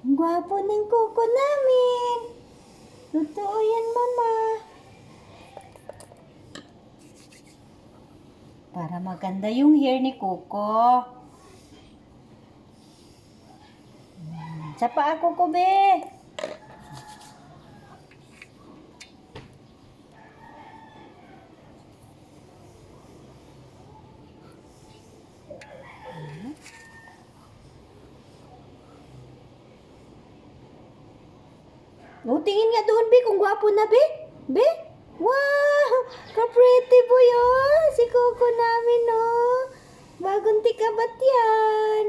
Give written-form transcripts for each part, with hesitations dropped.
Ang gwapo ng kuko namin. Totoo yan, mama. Para maganda yung hair ni Kuko. Sa paa, Kuko, be. O, tingin nga doon, be, kung gwapo na, be. Be? Wow! Ka-pretty boy, oh. Si Kuko namin, oh. Bagong tikabat yan.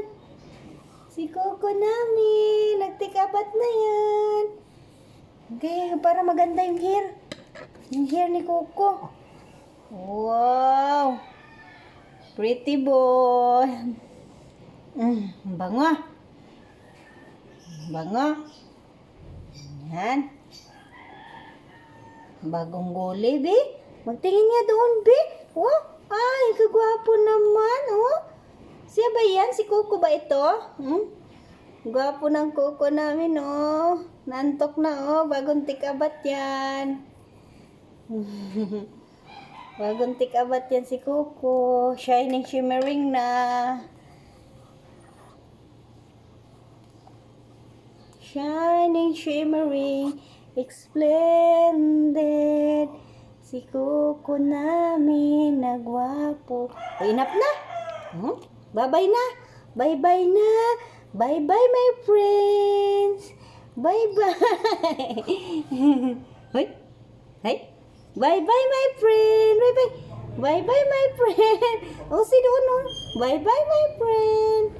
Si Kuko namin. Nagtikabat na yan. Okay, para maganda yung hair. Yung hair ni Kuko. Wow! Pretty boy. Bango. Bango. Yan. Bagong gulay, be. Magtingin nga doon, be. Oh, ay, kagwapo naman, oh. Siya ba yan? Si Kuko ba ito? Gwapo ng Kuko namin, oh. Nantok na, oh. Bagong tikabat yan. Bagong tikabat yan si Kuko. Shining, shimmering na. Shining, shimmering, splendid. Si Kuko namin na gwapo. O, enough na. Bye-bye na. Bye-bye na. Bye-bye, my friends. Bye-bye. Hoy. Hey. Bye-bye, my friend. Bye-bye. Bye-bye, my friend. O, si doon, oh. Bye-bye, my friend.